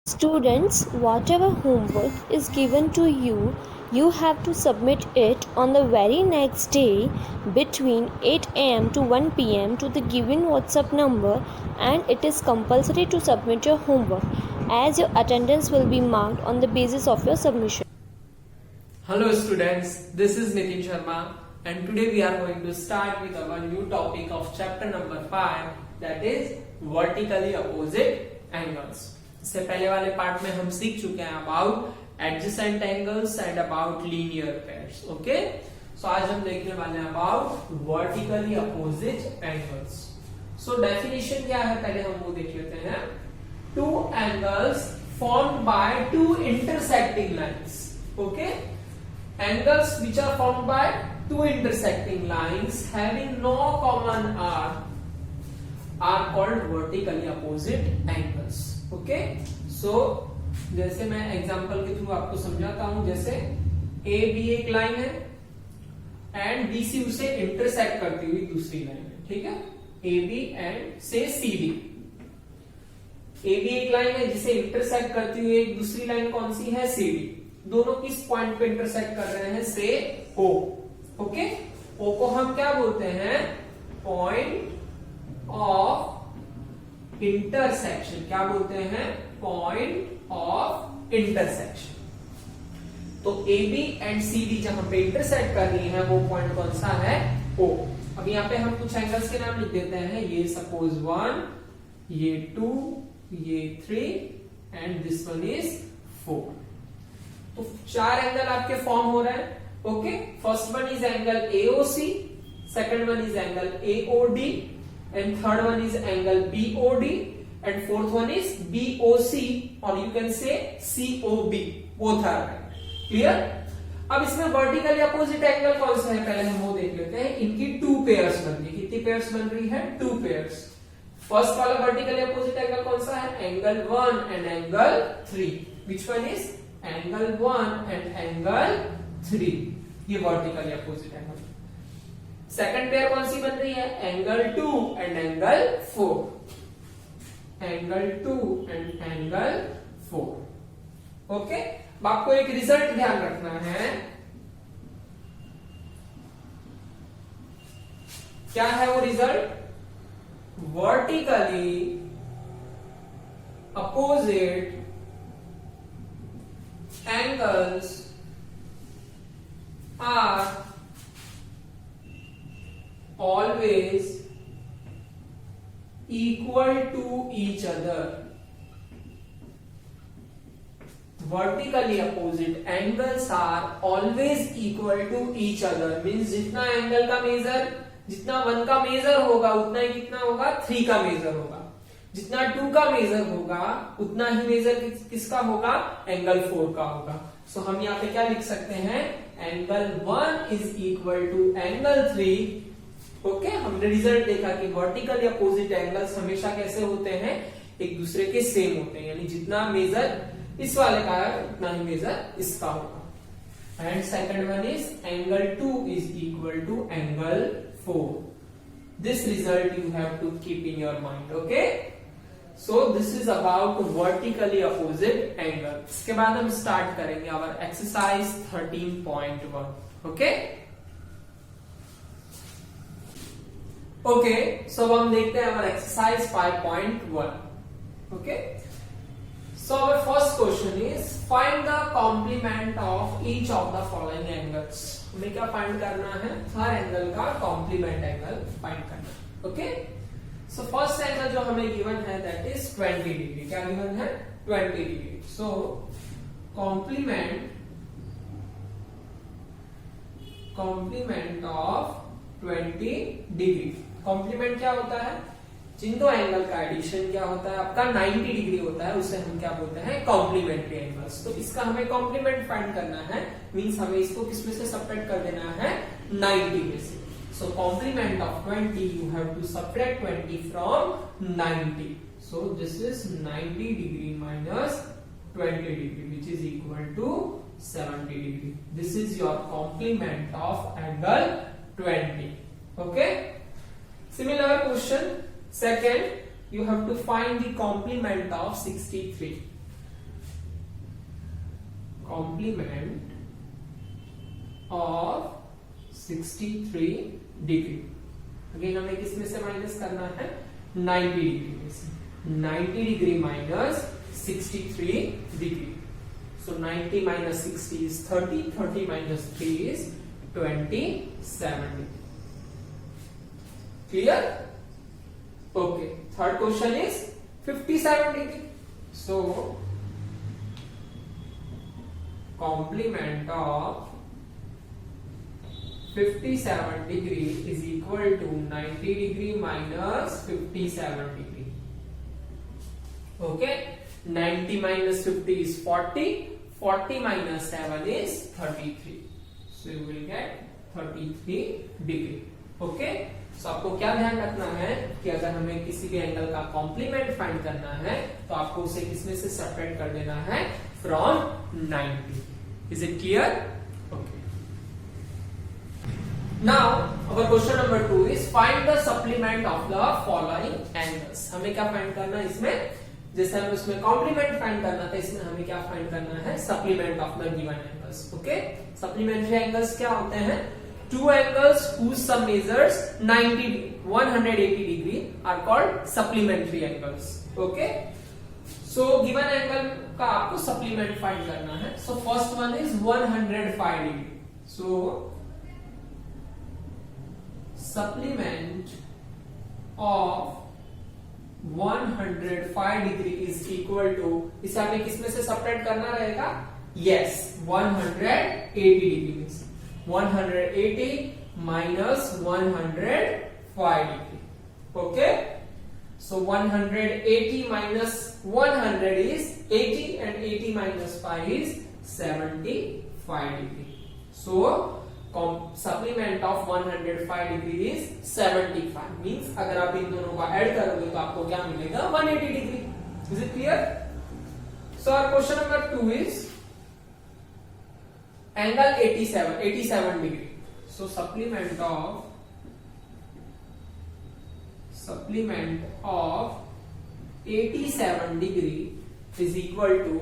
Students, whatever homework is given to you, you have to submit it on the very next day between 8 am to 1 pm to the given WhatsApp number, and it is compulsory to submit your homework as your attendance will be marked on the basis of your submission. Hello students, this is Nitin Sharma and today we are going to start with our new topic of chapter number 5, that is vertically opposite angles. इससे पहले वाले part में हम सीख चुके हैं about adjacent angles and about linear pairs. Okay, so आज हम देखने वाले हैं about vertically opposite angles. So definition क्या है पहले हम वो देख लेते हैं. Two angles formed by two intersecting lines. Okay, angles which are formed by two intersecting lines having no common arc are called vertically opposite angles. Okay, so जैसे मैं एग्जांपल के थ्रू आपको समझाता हूं. जैसे ए बी एक line है and B C उसे इंटरसेक्ट करती हुई दूसरी लाइन है. ठीक है, ए बी एंड से सी डी. ए बी एक लाइन है जिसे इंटरसेक्ट करती हुई एक दूसरी लाइन कौन सी है, सी डी. दोनों किस पॉइंट पे इंटरसेक्ट कर रहे हैं, से ओ. ओके, ओ को हम क्या बोलते हैं, पॉइंट ऑफ इंटरसेक्शन. क्या बोलते हैं, पॉइंट ऑफ इंटरसेक्शन. तो A B and C D जहां पे इंटरसेक्ट कर रही है वो पॉइंट कौन सा है, ओ. अब यहाँ पे हम कुछ एंगल्स के नाम लिख देते हैं. ये सपोज 1, ये 2, ये 3 एंड दिस वन इज 4. तो 4 एंगल आपके फॉर्म हो रहे हैं. Okay, first one is angle AOC, second one is angle AOD, and third one is angle BOD, and fourth one is BOC, or you can say COB. both are right. Clear? अब इसमें vertically opposite angle कौन सा है पहले हम वो देख लेते हैं. इनकी 2 पेयर्स बन रही. कितनी पेयर्स बन रही है, 2 पेयर्स. फर्स्ट वाला वर्टिकली अपोजिट एंगल कौन सा है, angle 1 and angle 3. Which one is angle 1 and angle 3. ये vertically opposite angle. Second pair कौन सी बन रही है, angle 2 and angle 4. Angle 2 and angle 4. Okay, आपको एक रिजल्ट ध्यान रखना है. क्या है वो result, vertically opposite angles are always equal to each other. Vertically opposite angles are always equal to each other. means जितना एंगल का मेजर, जितना 1 का मेजर होगा उतना ही कितना होगा, 3 का मेजर होगा. जितना 2 का मेजर होगा उतना ही मेजर किसका होगा, एंगल 4 का होगा. सो हम यहाँ पे क्या लिख सकते हैं, angle 1 is equal to angle 3. Okay, हमने रिजल्ट देखा कि वर्टिकली अपोजिट एंगल्स हमेशा कैसे होते हैं, एक दूसरे के सेम होते हैं. यानी जितना मेजर इस वाले का है उतना ही मेजर इसका होगा. And second one is angle 2 is equal to angle 4. This result you have to keep in your mind. Okay, so this is about vertically opposite angle. इसके बाद हम स्टार्ट करेंगे our exercise 13.1. Okay okay, so हम देखते हैं हमारा exercise 5.1. Okay, so our first question is find the complement of each of the following angles. हमें क्या फाइंड करना है, हर एंगल का कॉम्प्लीमेंट एंगल फाइंड करना. ओके, सो फर्स्ट एंगल जो हमें गिवन है दैट इज 20 डिग्री. क्या गिवन है, 20 degree. So complement of 20 degree. Complement क्या होता है, जिन दो एंगल का एडिशन क्या होता है आपका 90 डिग्री होता है, उसे हम क्या बोलते हैं, कॉम्प्लीमेंट्री एंगल्स. तो इसका हमें कॉम्प्लीमेंट फाइंड करना है. मींस हमें इसको किसमें से सब्ट्रैक्ट कर देना है, 90 में से. So complement of 20 you have to subtract 20 from 90. So this is 90 degree minus 20 degree which is equal to 70 degree. This is your complement of angle 20. Okay, similar question second, you have to find the complement of 63. complement of 63 degree. Again हमें किस में से minus करना है, 90 degree में से। 90 degree minus 63 degree. So 90 minus 60 is 30. 30 minus 3 is 27. Clear? Okay. Third question is 57 degree. So complement of 57 degree is equal to 90 degree minus 57 degree. Okay. 90 minus 50 is 40. 40 minus 7 is 33. So you will get 33 degree. Okay? So आपको क्या ध्यान रखना है कि अगर हमें किसी भी एंगल का कॉम्प्लीमेंट फाइंड करना है तो आपको उसे किसमें से सेपरेट कर देना है, from 90. Is it clear? Okay. Now our question number 2 is find the supplement of the following angles. हमें क्या फाइंड करना है इसमें, जैसे हमें उसमें कॉम्प्लीमेंट फाइंड करना था, इसमें हमें क्या फाइंड करना है, supplement of the given angles. Okay, supplementary angles क्या होते हैं, two angles whose sum measures 180 degree are called supplementary angles. Okay, so given angle का आपको सप्लीमेंट फाइंड करना है. So first one is 105 degree. So supplement of 105 degree is equal to, इसे हमें किसमें से सेपरेट करना रहेगा, यस 180 डिग्री में से. 180 minus 105 degree. Okay, so 180 minus 100 is 80 and 80 minus 5 is 75 degree. So supplement of 105 degree is 75. Means अगर आप इन दोनों को ऐड करोगे तो आपको क्या मिलेगा, 180 degree. Is it clear? So our question number 2 is angle 87 degree. So supplement of 87 degree is equal to,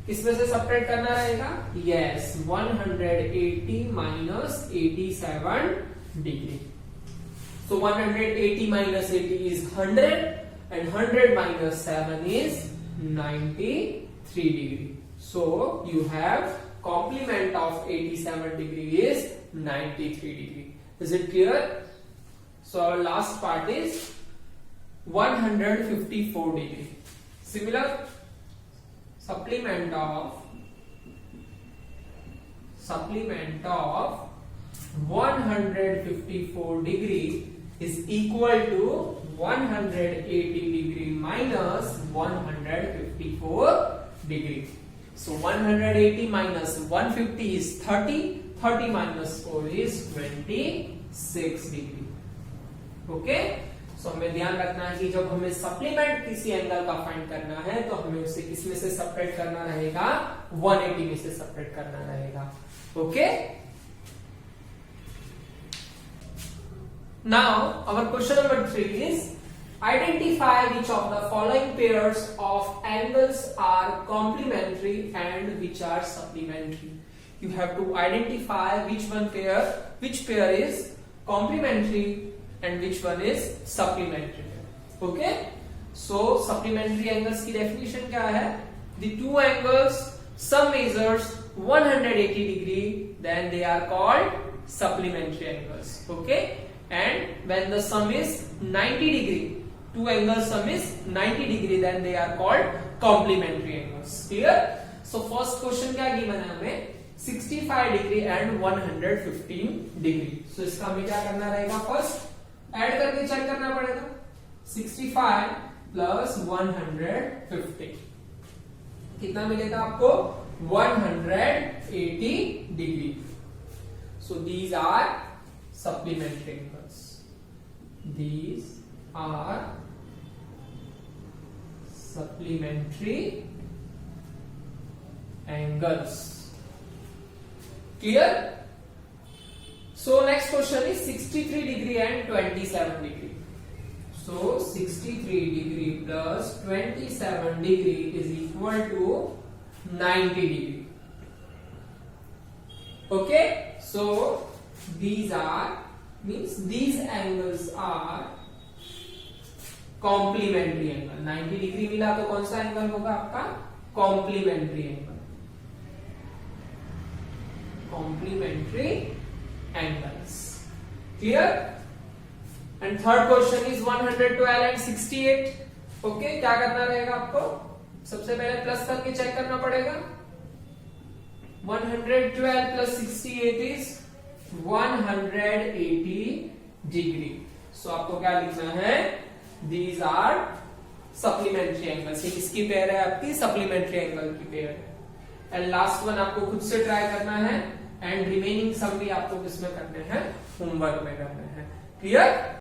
इसमें से सेपरेट करना रहेगा, yes 180 minus 87 degree. So 180 minus 80 is 100 and 100 minus 7 is 93 degree. So you have complement of 87 degree is 93 degree. Is it clear? So last part is 154 degree. Similar, supplement of 154 degree is equal to 180 degree minus 154 degree. So 180 minus 150 is 30. 30 minus 4 is 26 degree. Okay? सो हमें ध्यान रखना है कि जब हमें supplement किसी angle का find करना है तो हमें उसे किसमें से सेपरेट करना रहेगा, 180 में से सेपरेट करना रहेगा. Okay, now our question number 3 is identify which of the following pairs of angles are complementary and which are supplementary. You have to identify which pair is complementary and which one is supplementary. Okay, so supplementary angles की definition क्या है, the two angles sum measures 180 degree then they are called supplementary angles. Okay, and when the sum is 90 degree, two angles sum is 90 degree then they are called complementary angles. Clear? So first question क्या given है हमें, 65 degree and 115 degree. सो इसका हमें क्या करना रहेगा, first aid करके check करना पड़ेगा. 65 प्लस 115 कितना मिलेगा आपको, 180 degree. So these are supplementary angles. These are supplementary angles. Clear? So next question is 63 degree and 27 degree. So 63 degree plus 27 degree is equal to 90 degree. Okay, so these are means these angles are complementary angle. 90 degree मिला तो कौन सा angle होगा आपका? Complementary angle. Complementary angles. Clear? And third question is 112 and 68। Okay, क्या करना रहेगा आपको? सबसे पहले प्लस करके चेक करना पड़ेगा। 112 प्लस 68 इज 180 डिग्री। सो आपको क्या लिखना है? These are supplementary angles। ये किसकी पेयर है? आपकी सप्लीमेंट्री एंगल की पेयर है। एंड लास्ट वन आपको खुद से ट्राई करना है एंड रिमेनिंग सम भी आपको किसमें करने हैं? होमवर्क में करने हैं। क्लियर?